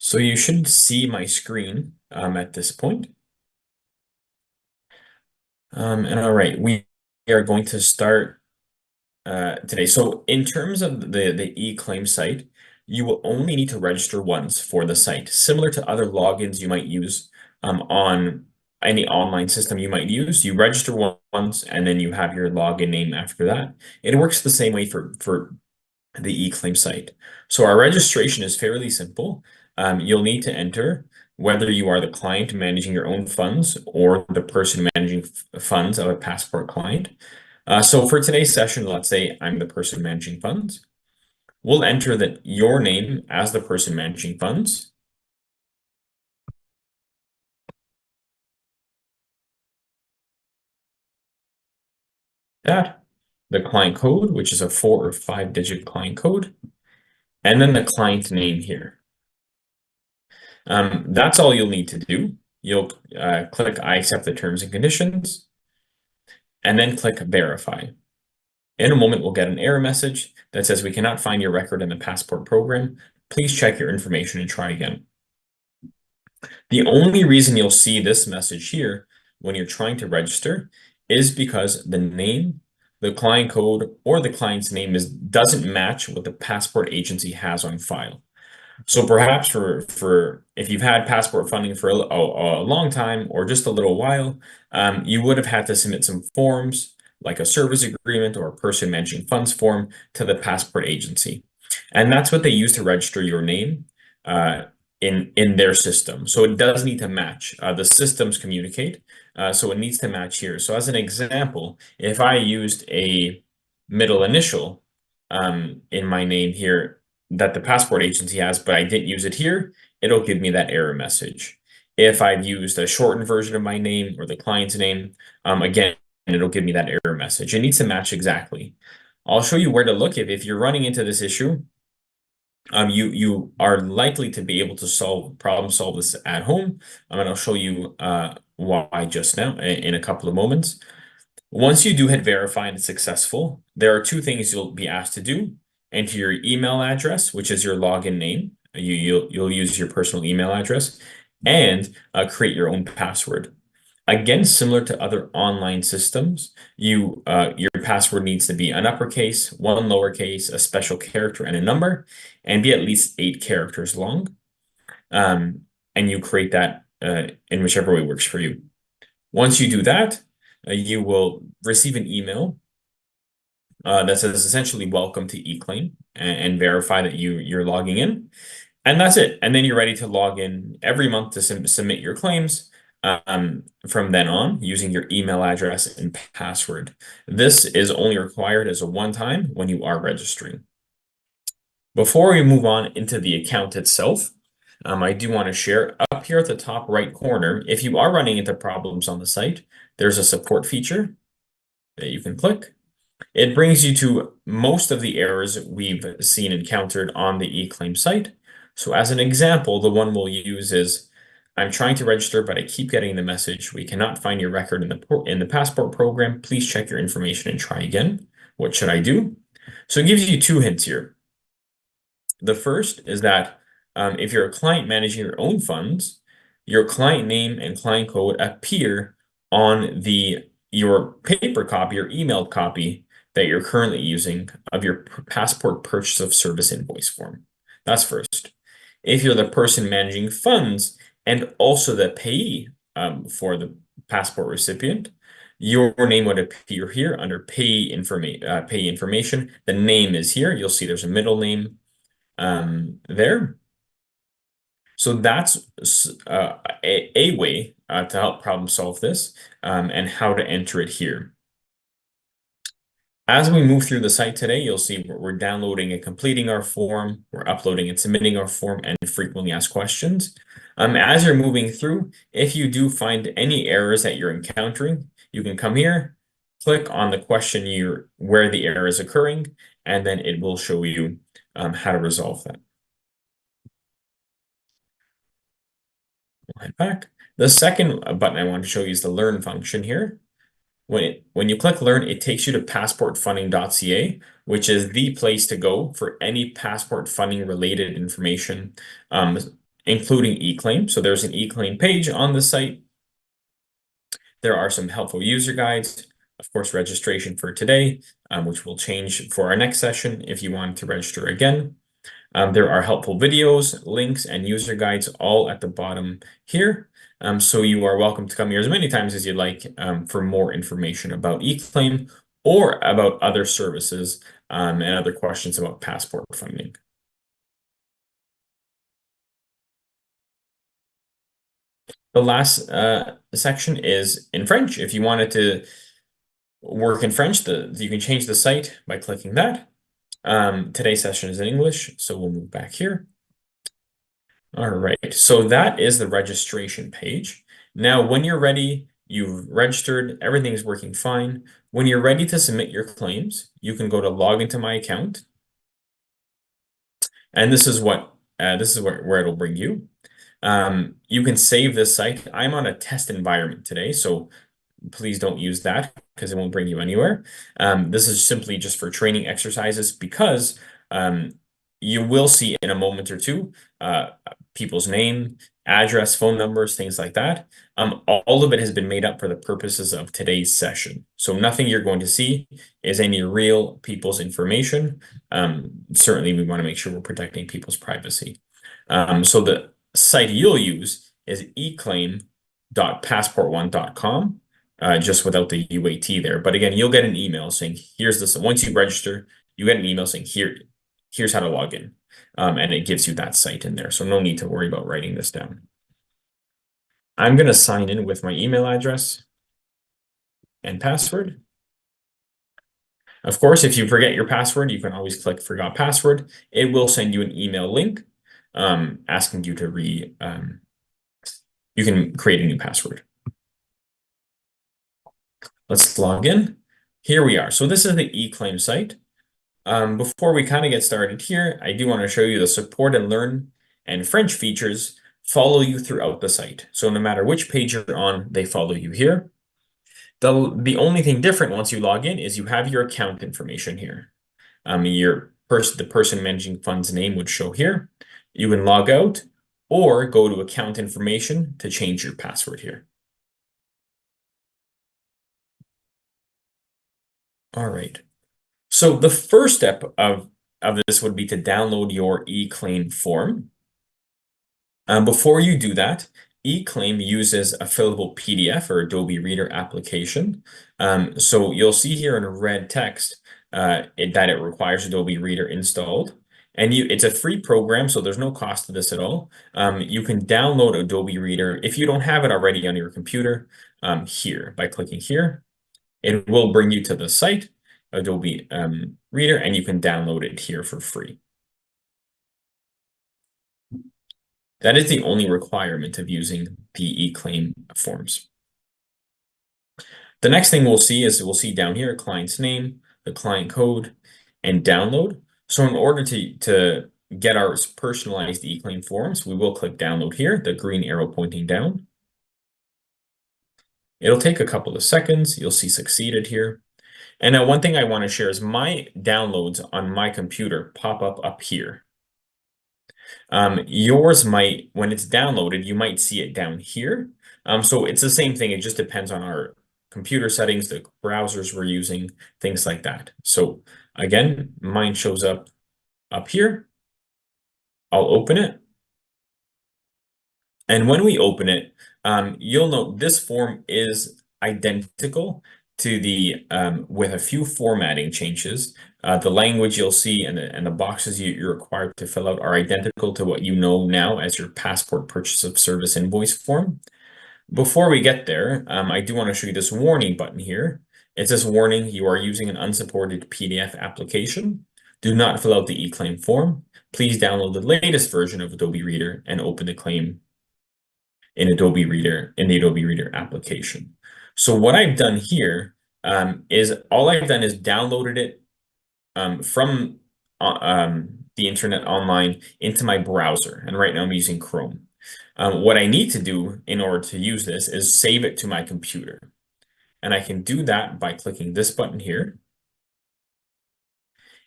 So you should see my screen at this point. And all right, we are going to start today. So in terms of the eCLAIM site, you will only need to register once for the site, similar to other logins you might use on any online system you might use. You register once, and then you have your login name after that. It works the same way for the eCLAIM site. So our registration is fairly simple. You'll need to enter whether you are the client managing your own funds or the person managing funds of a Passport client. So for today's session, let's say I'm the person managing funds. We'll enter your name as the person managing funds. That, the client code, which is a 4 or 5-digit client code, and then the client name here. That's all you'll need to do. You'll click I accept the terms and conditions, and then click verify. In a moment, we'll get an error message that says we cannot find your record in the Passport program. Please check your information and try again. The only reason you'll see this message here when you're trying to register is because the name, the client code, or the client's name doesn't match what the Passport agency has on file. So perhaps for if you've had Passport funding for a long time or just a little while, you would have had to submit some forms like a service agreement or a person managing funds form to the Passport agency. And that's what they use to register your name in their system. So it does need to match. The systems communicate, so it needs to match here. So as an example, if I used a middle initial in my name here that the Passport agency has, but I didn't use it here, it'll give me that error message. If I've used a shortened version of my name or the client's name, again, it'll give me that error message. It needs to match exactly. I'll show you where to look if you're running into this issue. You are likely to be able to problem solve this at home. And I'll show you why just now in a couple of moments. Once you do hit verify and it's successful, there are two things you'll be asked to do. Enter your email address, which is your login name. You'll use your personal email address, and create your own password. Again, similar to other online systems, your password needs to be an uppercase, one lowercase, a special character, and a number, and be at least 8 characters long. And you create that in whichever way works for you. Once you do that, you will receive an email that says essentially welcome to eCLAIM and verify that you're logging in. And that's it. And then you're ready to log in every month to submit your claims from then on using your email address and password. This is only required as a one-time when you are registering. Before we move on into the account itself, I do want to share up here at the top right corner, if you are running into problems on the site, there's a support feature that you can click. It brings you to most of the errors we've seen encountered on the eCLAIM site. So as an example, the one we'll use is, I'm trying to register, but I keep getting the message, we cannot find your record in the Passport program. Please check your information and try again. What should I do? So it gives you 2 hints here. The first is that if you're a client managing your own funds, your client name and client code appear on your paper copy or emailed copy that you're currently using of your Passport purchase of service invoice form. That's first. If you're the person managing funds and also the payee for the Passport recipient, your name would appear here under payee information. The name is here. You'll see there's a middle name there. So that's a way to help problem solve this and how to enter it here. As we move through the site today, you'll see we're downloading and completing our form, we're uploading and submitting our form, and frequently asked questions. As you're moving through, if you do find any errors that you're encountering, you can come here, click on the question where the error is occurring, and then it will show you how to resolve that. We'll head back. The second button I want to show you is the Learn function here. When you click Learn, it takes you to passportfunding.ca, which is the place to go for any passport funding related information including eCLAIM. So there's an eCLAIM page on the site. There are some helpful user guides, of course, registration for today, which will change for our next session if you want to register again. There are helpful videos, links, and user guides all at the bottom here. So you are welcome to come here as many times as you'd like for more information about eCLAIM or about other services and other questions about passport funding. The last section is in French. If you wanted to work in French, you can change the site by clicking that. Today's session is in English, so we'll move back here. All right, so that is the registration page. Now, when you're ready, you've registered, everything's working fine. When you're ready to submit your claims, you can go to log into my account. And this is where it'll bring you. You can save this site. I'm on a test environment today, so please don't use that because it won't bring you anywhere. This is simply just for training exercises because you will see in a moment or two people's name, address, phone numbers, things like that. All of it has been made up for the purposes of today's session. So nothing you're going to see is any real people's information. Certainly, we want to make sure we're protecting people's privacy. So the site you'll use is eclaim.passportone.com. Just without the UAT there. But again, you'll get an email saying, here's this. Once you register, you get an email saying, here's how to log in. And it gives you that site in there. So no need to worry about writing this down. I'm going to sign in with my email address and password. Of course, if you forget your password, you can always click Forgot Password. It will send you an email link asking you to you can create a new password. Let's log in. Here we are. So this is the eCLAIM site. Before we kind of get started here, I do want to show you the support and learn and French features follow you throughout the site. So no matter which page you're on, they follow you here. The only thing different once you log in is you have your account information here. The person managing funds name would show here. You can log out or go to account information to change your password here. All right. So the first step of this would be to download your eCLAIM form. Before you do that, eCLAIM uses a fillable PDF or Adobe Reader application. So you'll see here in red text that it requires Adobe Reader installed. And it's a free program, so there's no cost to this at all. You can download Adobe Reader if you don't have it already on your computer here by clicking here. It will bring you to the site, Adobe Reader, and you can download it here for free. That is the only requirement of using the eCLAIM forms. The next thing we'll see down here, client's name, the client code, and download. So in order to get our personalized eCLAIM forms, we will click download here, the green arrow pointing down. It'll take a couple of seconds. You'll see succeeded here. And now one thing I want to share is my downloads on my computer pop up here. Yours might, when it's downloaded, you might see it down here. So it's the same thing. It just depends on our computer settings, the browsers we're using, things like that. So again, mine shows up here. I'll open it. And when we open it, you'll note this form is identical to the with a few formatting changes. The language you'll see and the boxes you're required to fill out are identical to what you know now as your passport purchase of service invoice form. Before we get there, I do want to show you this warning button here. It says, warning, you are using an unsupported PDF application. Do not fill out the eCLAIM form. Please download the latest version of Adobe Reader and open the claim in the Adobe Reader application. So what I've done here is downloaded it from the internet online into my browser. And right now I'm using Chrome. What I need to do in order to use this is save it to my computer. And I can do that by clicking this button here.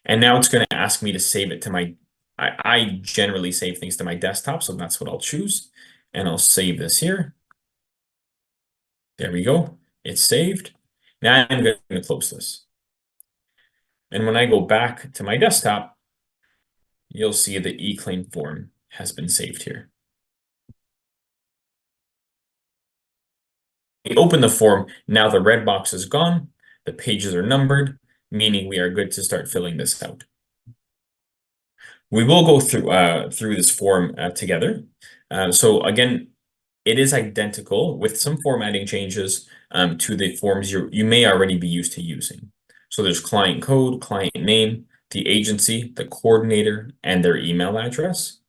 And now it's going to ask me to save it to my I generally save things to my desktop, so that's what I'll choose. And I'll save this here. There we go. It's saved. Now I'm going to close this. And when I go back to my desktop, you'll see the eCLAIM form has been saved here. We open the form. Now the red box is gone. The pages are numbered, meaning we are good to start filling this out. We will go through this form together. So again, it is identical with some formatting changes to the forms you may already be used to using. So there's client code, client name, the agency, the coordinator, and their email address.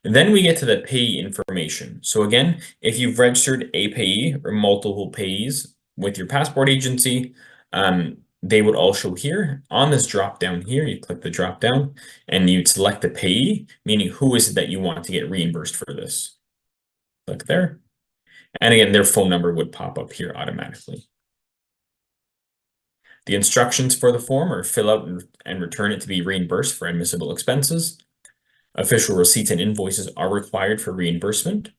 And then we get to the payee information. So again, if you've registered a payee or multiple payees with your passport agency, they would all show here. On this drop down here, you click the drop down and you'd select the payee, meaning who is it that you want to get reimbursed for this. Click there. And again, their phone number would pop up here automatically. The instructions for the form are fill out and return it to be reimbursed for admissible expenses. Official receipts and invoices are required for reimbursement.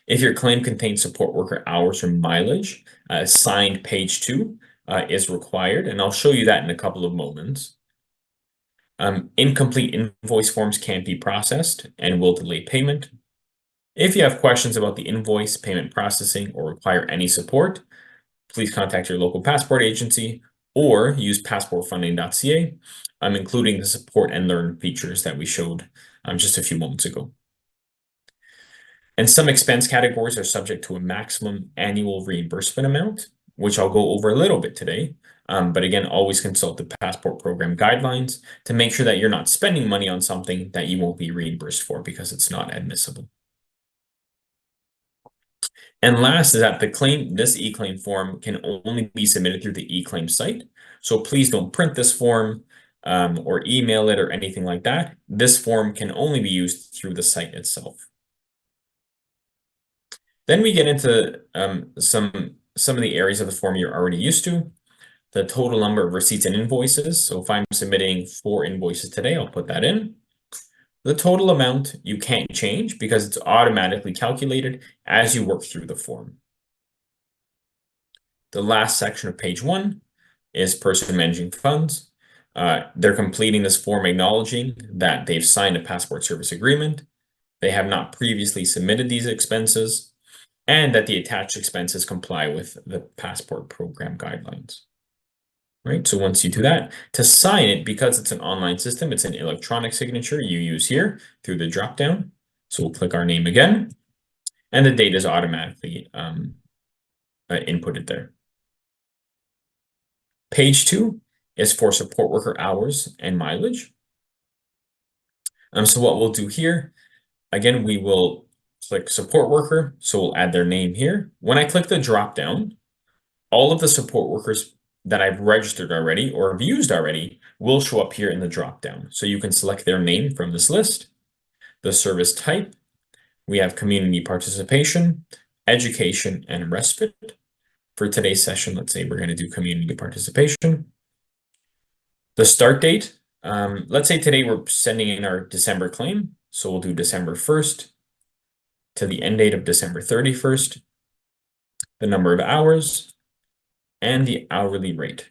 If your claim contains support worker hours or mileage, signed page 2 is required, and I'll show you that in a couple of moments. Incomplete invoice forms can't be processed and will delay payment. If you have questions about the invoice, payment processing, or require any support, please contact your local passport agency or use passportfunding.ca, including the support and learn features that we showed just a few moments ago. And some expense categories are subject to a maximum annual reimbursement amount, which I'll go over a little bit today. But again, always consult the passport program guidelines to make sure that you're not spending money on something that you won't be reimbursed for because it's not admissible. And last is that this eCLAIM form can only be submitted through the eCLAIM site. So please don't print this form or email it or anything like that. This form can only be used through the site itself. Then we get into some of the areas of the form you're already used to. The total number of receipts and invoices. So if I'm submitting 4 invoices today, I'll put that in. The total amount you can't change because it's automatically calculated as you work through the form. The last section of page 1 is person managing funds. They're completing this form acknowledging that they've signed a passport service agreement, they have not previously submitted these expenses, and that the attached expenses comply with the passport program guidelines. Right, so once you do that, to sign it, because it's an online system, it's an electronic signature you use here through the drop-down. So we'll click our name again, and the date is automatically inputted there. Page 2 is for support worker hours and mileage. So what we'll do here, again, we will click support worker, so we'll add their name here. When I click the drop-down, all of the support workers that I've registered already or have used already will show up here in the drop-down. So you can select their name from this list. The service type, we have community participation, education, and respite. For today's session, let's say we're going to do community participation. The start date, let's say today we're sending in our December claim. So we'll do December 1st to the end date of December 31st. The number of hours, and the hourly rate.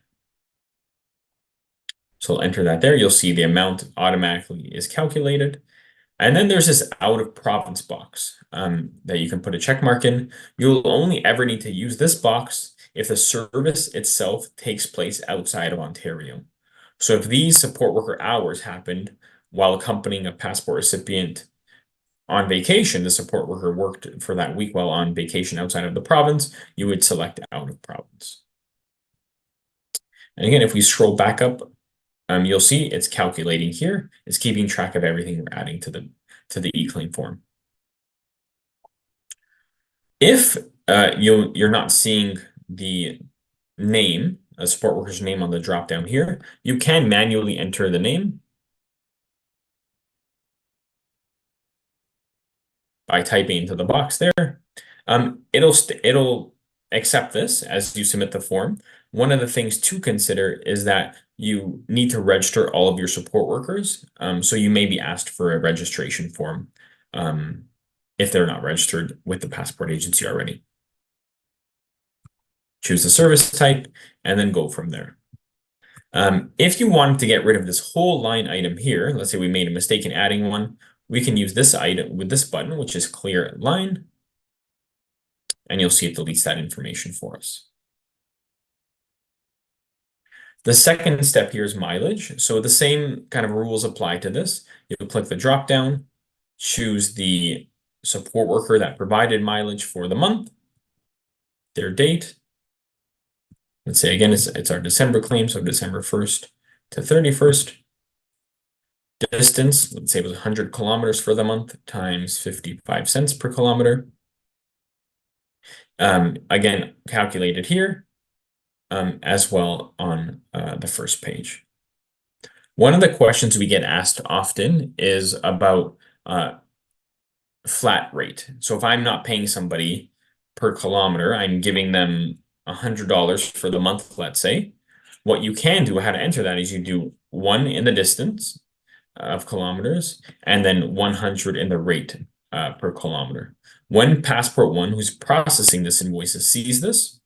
So I'll enter that there. You'll see the amount automatically is calculated. And then there's this out of province box that you can put a check mark in. You'll only ever need to use this box if the service itself takes place outside of Ontario. So if these support worker hours happened while accompanying a passport recipient on vacation, the support worker worked for that week while on vacation outside of the province, you would select out of province. And again, if we scroll back up, you'll see it's calculating here. It's keeping track of everything we're adding to the eCLAIM form. If you're not seeing the name, a support worker's name on the drop down here, you can manually enter the name by typing into the box there. It'll accept this as you submit the form. One of the things to consider is that you need to register all of your support workers. So you may be asked for a registration form if they're not registered with the passport agency already. Choose the service type and then go from there. If you wanted to get rid of this whole line item here, let's say we made a mistake in adding one, we can use this item with this button, which is clear line, and you'll see it deletes that information for us. The second step here is mileage. So the same kind of rules apply to this. You'll click the drop down, choose the support worker that provided mileage for the month, their date. Let's say again, it's our December claim, so December 1st to 31st. Distance, let's say it was 100 kilometers for the month times 55 cents per kilometer. Again, calculated here, as well on the first page. One of the questions we get asked often is about flat rate. So if I'm not paying somebody per kilometer, I'm giving them $100 for the month, let's say. What you can do, how to enter that, is you do 1 in the distance of kilometers and then 100 in the rate per kilometer. When PassportONE, who's processing this invoice, sees this,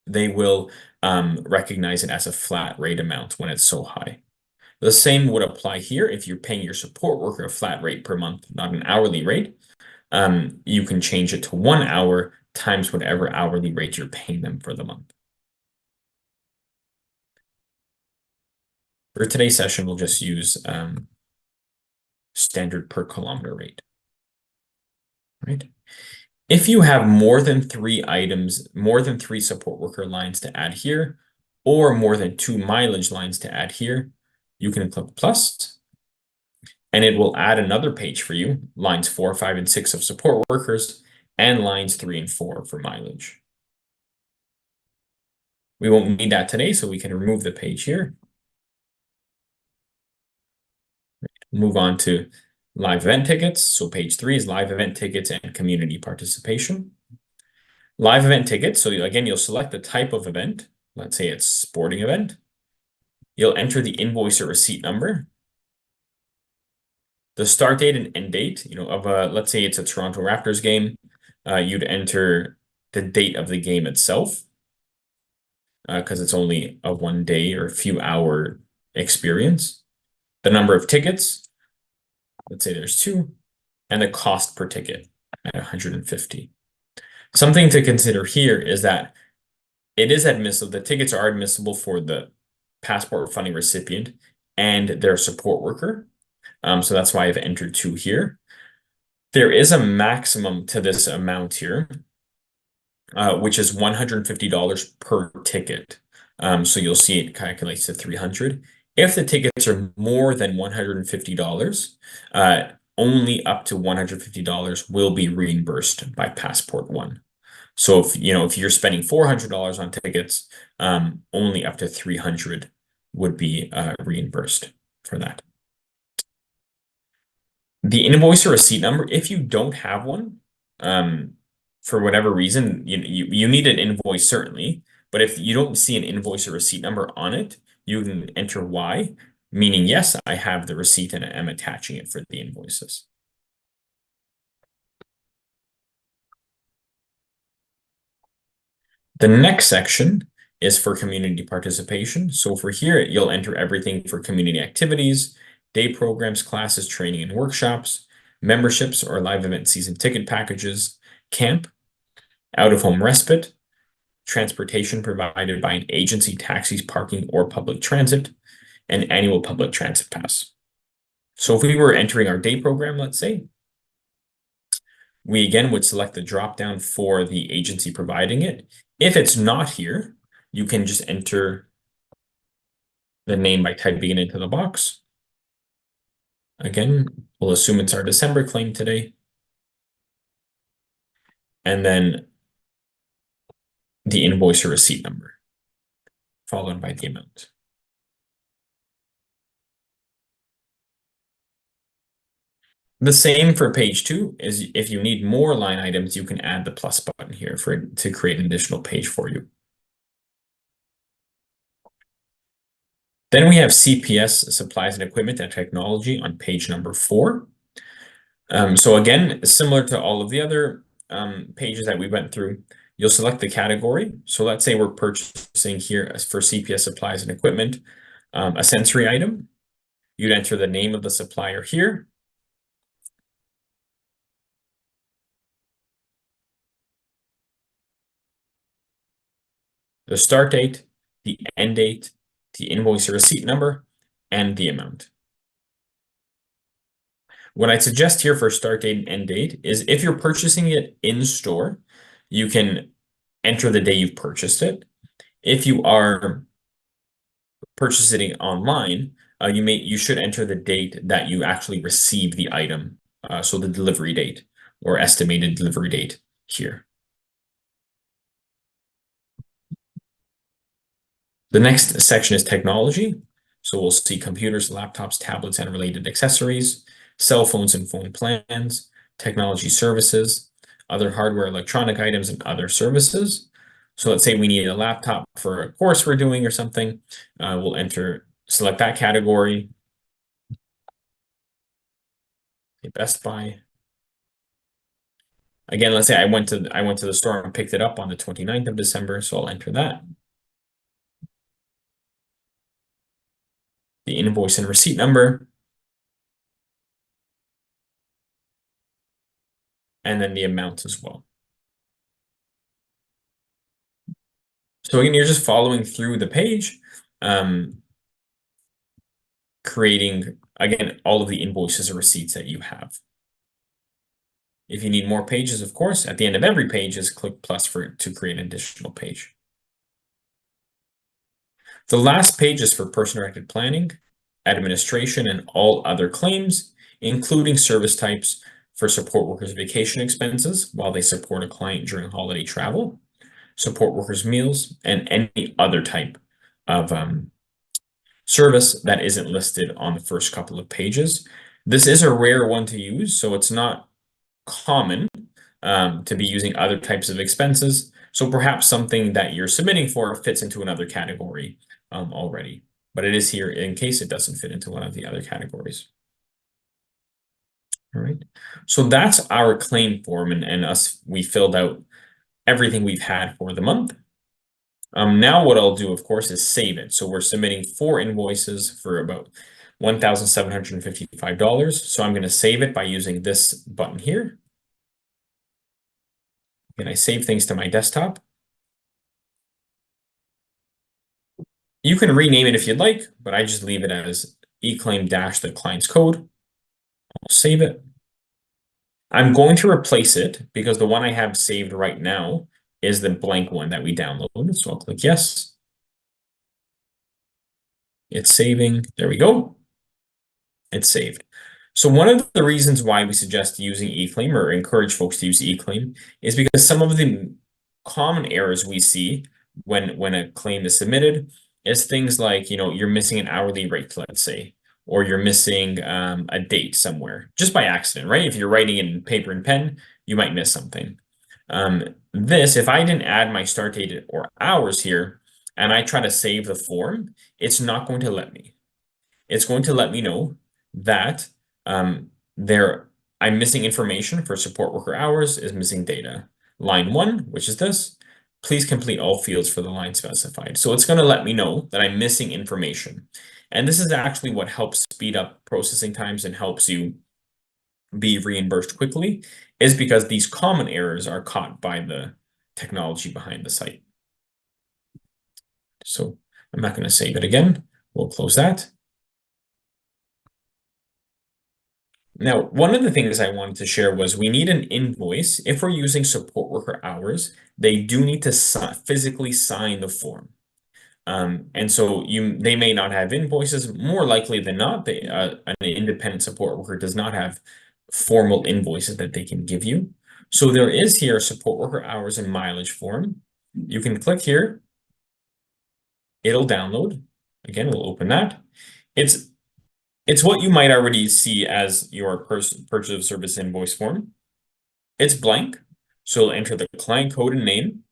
they will recognize it as a flat rate amount when it's so high. The same would apply here. If you're paying your support worker a flat rate per month, not an hourly rate, you can change it to 1 hour times whatever hourly rate you're paying them for the month. For today's session, we'll just use standard per kilometer rate. Right? If you have more than 3 items, more than 3 support worker lines to add here, or more than 2 mileage lines to add here, you can click plus, and it will add another page for you, lines 4, 5, and 6 of support workers, and lines 3 and 4 for mileage. We won't need that today, so we can remove the page here. Move on to live event tickets. So page 3 is live event tickets and community participation. Live event tickets. So again, you'll select the type of event. Let's say it's sporting event. You'll enter the invoice or receipt number, the start date and end date, of let's say it's a Toronto Raptors game. You'd enter the date of the game itself, because it's only a 1 day or a few hour experience. The number of tickets, let's say there's 2, and the cost per ticket at 150. Something to consider here is that it is admissible, the tickets are admissible for the passport funding recipient and their support worker. So that's why I've entered 2 here. There is a maximum to this amount here, which is $150 per ticket. So you'll see it calculates to 300. If the tickets are more than $150, only up to $150 will be reimbursed by PassportONE. So if you're spending $400 on tickets, only up to 300 would be reimbursed for that. The invoice or receipt number, if you don't have one, for whatever reason, you need an invoice certainly, but if you don't see an invoice or receipt number on it, you can enter Y, meaning yes, I have the receipt and I'm attaching it for the invoices. The next section is for community participation. So for here, you'll enter everything for community activities, day programs, classes, training, and workshops, memberships or live event season ticket packages, camp, out-of-home respite, transportation provided by an agency, taxis, parking, or public transit, and annual public transit pass. So if we were entering our day program, let's say, we again would select the drop-down for the agency providing it. If it's not here, you can just enter the name by typing it into the box. Again, we'll assume it's our December claim today. And then the invoice or receipt number, followed by the amount. The same for page 2 is if you need more line items, you can add the plus button here to create an additional page for you. Then we have CPS, Supplies and Equipment and Technology, on page number 4. So again, similar to all of the other pages that we went through, you'll select the category. So let's say we're purchasing here for CPS Supplies and Equipment, a sensory item. You'd enter the name of the supplier here. The start date, the end date, the invoice or receipt number, and the amount. What I suggest here for start date and end date is if you're purchasing it in store, you can enter the day you've purchased it. If you are purchasing it online, you should enter the date that you actually receive the item. So the delivery date or estimated delivery date here. The next section is technology. So we'll see computers, laptops, tablets, and related accessories, cell phones and phone plans, technology services, other hardware, electronic items, and other services. So let's say we need a laptop for a course we're doing or something. We'll select that category. Best Buy. Again, let's say I went to the store and picked it up on the 29th of December, so I'll enter that. The invoice and receipt number. And then the amount as well. So again, you're just following through the page, creating, again, all of the invoices or receipts that you have. If you need more pages, of course, at the end of every page, just click plus to create an additional page. The last page is for person-directed planning, administration, and all other claims, including service types for support workers' vacation expenses while they support a client during holiday travel, support workers' meals, and any other type of service that isn't listed on the first couple of pages. This is a rare one to use, so it's not common to be using other types of expenses. So perhaps something that you're submitting for fits into another category already, but it is here in case it doesn't fit into one of the other categories. All right, so that's our claim form, and we filled out everything we've had for the month. Now what I'll do, of course, is save it. So we're submitting 4 invoices for about $1,755. So I'm going to save it by using this button here. And I save things to my desktop. You can rename it if you'd like, but I just leave it as eCLAIM dash the client's code. I'll save it. I'm going to replace it because the one I have saved right now is the blank one that we downloaded. So I'll click yes. It's saving. There we go. It's saved. So one of the reasons why we suggest using eCLAIM or encourage folks to use eCLAIM is because some of the common errors we see when a claim is submitted is things like, you're missing an hourly rate, let's say, or you're missing a date somewhere just by accident, right? If you're writing in paper and pen, you might miss something. If I didn't add my start date or hours here, and I try to save the form, it's not going to let me. It's going to let me know that I'm missing information for support worker hours is missing data. Line 1, which is this, please complete all fields for the line specified. So it's going to let me know that I'm missing information. And this is actually what helps speed up processing times and helps you be reimbursed quickly, is because these common errors are caught by the technology behind the site. So I'm not going to save it again. We'll close that. Now, one of the things I wanted to share was we need an invoice. If we're using support worker hours, they do need to physically sign the form. And so they may not have invoices. More likely than not, an independent support worker does not have formal invoices that they can give you. So there is here a support worker hours and mileage form. You can click here. It'll download. Again, we'll open that. It's what you might already see as your purchase of service invoice form. It's blank, so enter the client code and name,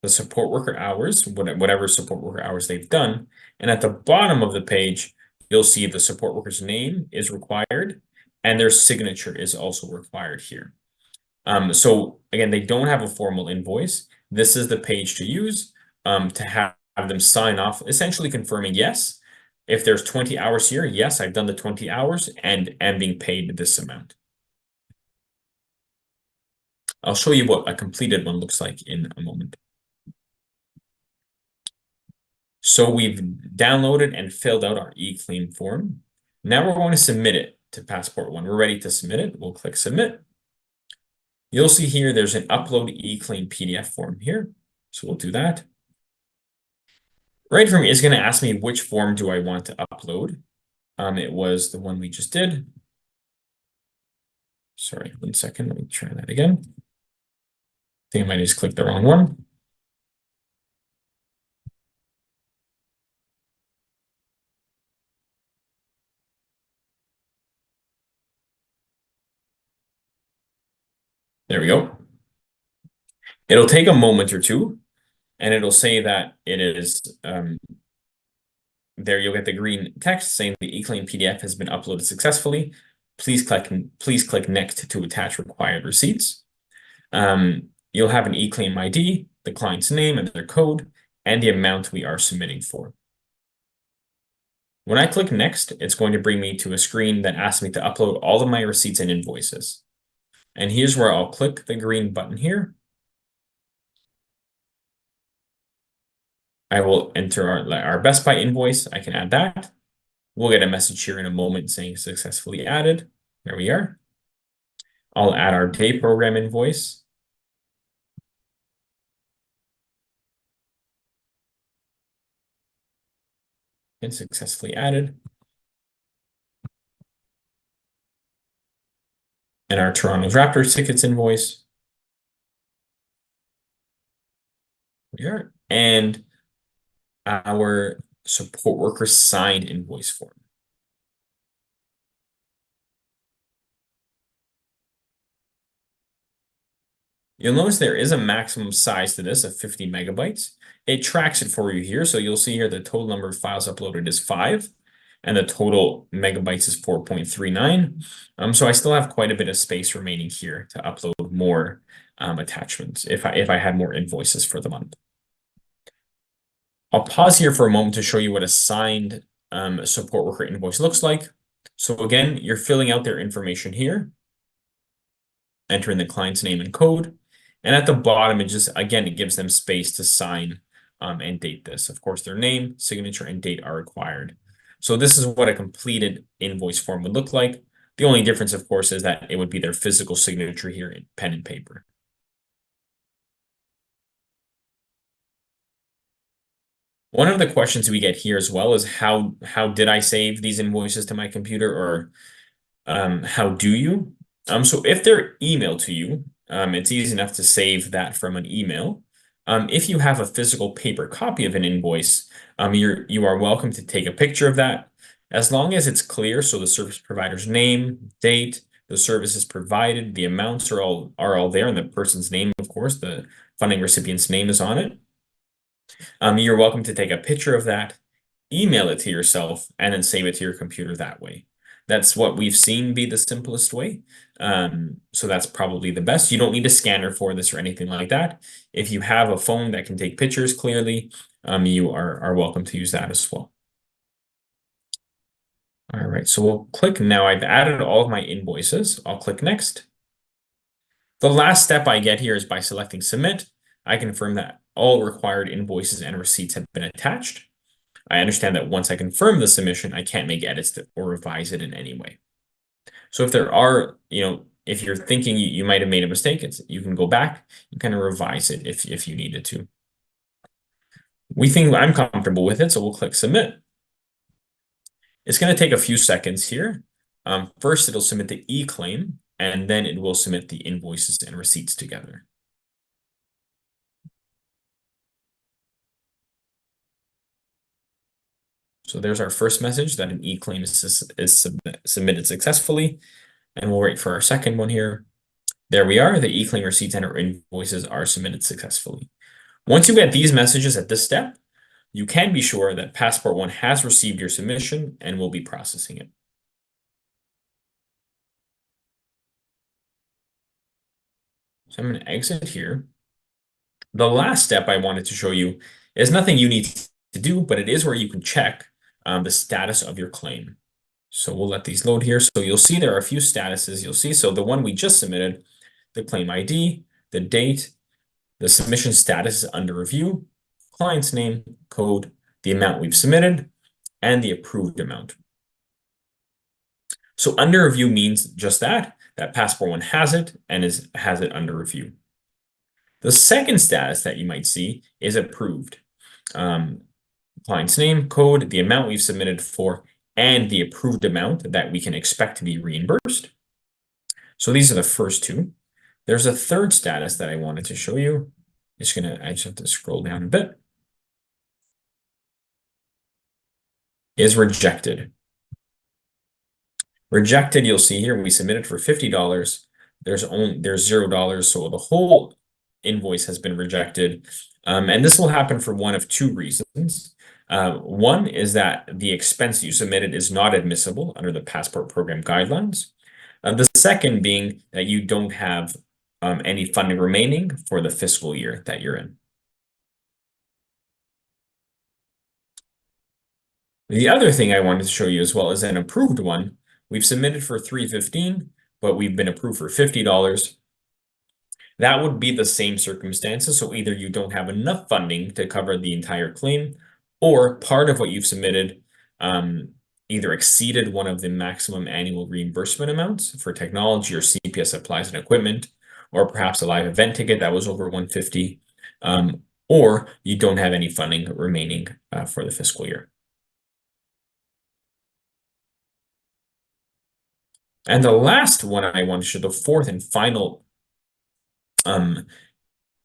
the support worker hours, whatever support worker hours they've done. And at the bottom of the page, you'll see the support worker's name is required and their signature is also required here. So again, they don't have a formal invoice. This is the page to use to have them sign off, essentially confirming, yes, if there's 20 hours here, yes, I've done the 20 hours and am being paid this amount. I'll show you what a completed one looks like in a moment. So we've downloaded and filled out our eCLAIM form. Now we're going to submit it to PassportONE. We're ready to submit it. We'll click submit. You'll see here there's an upload eCLAIM PDF form here. So we'll do that. Right from here, it's going to ask me which form do I want to upload. It was the one we just did. Sorry, 1 second. Let me try that again. I think I might just click the wrong one. There we go. It'll take a moment or two, and it'll say that it is there. You'll get the green text saying the eCLAIM PDF has been uploaded successfully. Please click next to attach required receipts. You'll have an eCLAIM ID, the client's name and their code, and the amount we are submitting for. When I click next, it's going to bring me to a screen that asks me to upload all of my receipts and invoices. And here's where I'll click the green button here. I will enter our Best Buy invoice. I can add that. We'll get a message here in a moment saying successfully added. There we are. I'll add our day program invoice. And successfully added. And our Toronto Raptors tickets invoice. Here. And our support worker signed invoice form. You'll notice there is a maximum size to this of 50 megabytes. It tracks it for you here. So you'll see here the total number of files uploaded is 5 and the total megabytes is 4.39. So I still have quite a bit of space remaining here to upload more attachments if I had more invoices for the month. I'll pause here for a moment to show you what a signed support worker invoice looks like. So again, you're filling out their information here, entering the client's name and code. And at the bottom, it just, again, it gives them space to sign and date this. Of course, their name, signature, and date are required. So this is what a completed invoice form would look like. The only difference, of course, is that it would be their physical signature here in pen and paper. One of the questions we get here as well is how did I save these invoices to my computer, or how do you? So if they're emailed to you, it's easy enough to save that from an email. If you have a physical paper copy of an invoice, you are welcome to take a picture of that, as long as it's clear. So the service provider's name, date, the services provided, the amounts are all there, and the person's name, of course, the funding recipient's name is on it. You're welcome to take a picture of that, email it to yourself, and then save it to your computer that way. That's what we've seen be the simplest way. So that's probably the best. You don't need a scanner for this or anything like that. If you have a phone that can take pictures clearly, you are welcome to use that as well. All right, so we'll click now. I've added all of my invoices. I'll click next. The last step I get here is by selecting submit. I confirm that all required invoices and receipts have been attached. I understand that once I confirm the submission, I can't make edits or revise it in any way. So if there are, if you're thinking you might have made a mistake, you can go back and kind of revise it if you needed to. We think I'm comfortable with it, so we'll click submit. It's going to take a few seconds here. First, it'll submit the eCLAIM, and then it will submit the invoices and receipts together. So there's our first message that an eCLAIM is submitted successfully, and we'll wait for our second one here. There we are. The eCLAIM receipts and our invoices are submitted successfully. Once you get these messages at this step, you can be sure that PassportONE has received your submission and will be processing it. So I'm going to exit here. The last step I wanted to show you is nothing you need to do, but it is where you can check the status of your claim. So we'll let these load here. So you'll see there are a few statuses you'll see. So the one we just submitted, the claim ID, the date, the submission status is under review, client's name, code, the amount we've submitted, and the approved amount. So under review means just that PassportONE has it and has it under review. The second status that you might see is approved. Client's name, code, the amount we've submitted for, and the approved amount that we can expect to be reimbursed. So these are the first two. There's a third status that I wanted to show you. I just have to scroll down a bit. Is rejected. Rejected, you'll see here, we submitted for $50. There's $0, so the whole invoice has been rejected. And this will happen for one of two reasons. One is that the expense you submitted is not admissible under the Passport Program guidelines. The second being that you don't have any funding remaining for the fiscal year that you're in. The other thing I wanted to show you as well is an approved one. We've submitted for $315, but we've been approved for $50. That would be the same circumstances. So either you don't have enough funding to cover the entire claim, or part of what you've submitted either exceeded one of the maximum annual reimbursement amounts for technology or CPS supplies and equipment, or perhaps a live event ticket that was over $150, or you don't have any funding remaining for the fiscal year. And the last one I want to show, the fourth and final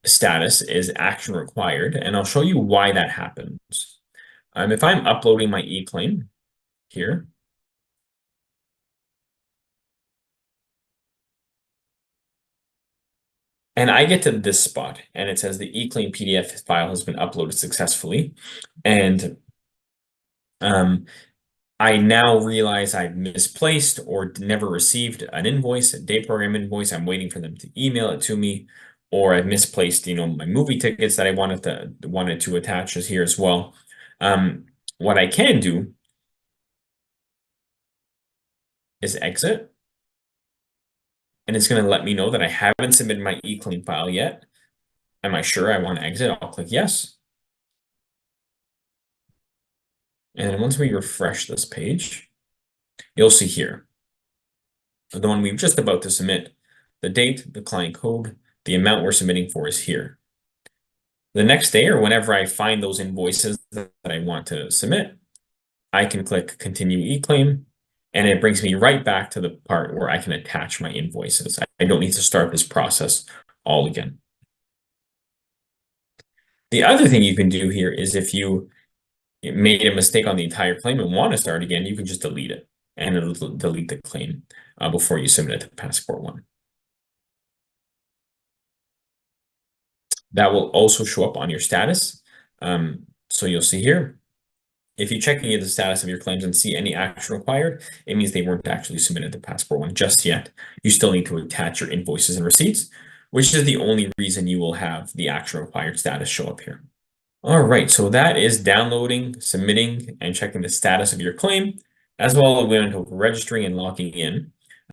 status is action required, and I'll show you why that happens. If I'm uploading my eCLAIM here, and I get to this spot, and it says the eCLAIM PDF file has been uploaded successfully, and I now realize I've misplaced or never received an invoice, a day program invoice. I'm waiting for them to email it to me, or I've misplaced, my movie tickets that I wanted to attach as here as well. What I can do is exit, and it's going to let me know that I haven't submitted my eCLAIM file yet. Am I sure I want to exit? I'll click yes. And once we refresh this page, you'll see here, the one we're just about to submit, the date, the client code, the amount we're submitting for is here. The next day, or whenever I find those invoices that I want to submit, I can click continue eCLAIM, and it brings me right back to the part where I can attach my invoices. I don't need to start this process all again. The other thing you can do here is if you made a mistake on the entire claim and want to start again, you can just delete it, and it'll delete the claim before you submit it to PassportONE. That will also show up on your status. So you'll see here, if you check any of the status of your claims and see any action required, it means they weren't actually submitted to PassportONE just yet. You still need to attach your invoices and receipts, which is the only reason you will have the action required status show up here. All right, so that is downloading, submitting, and checking the status of your claim, as well as we went over registering and logging in.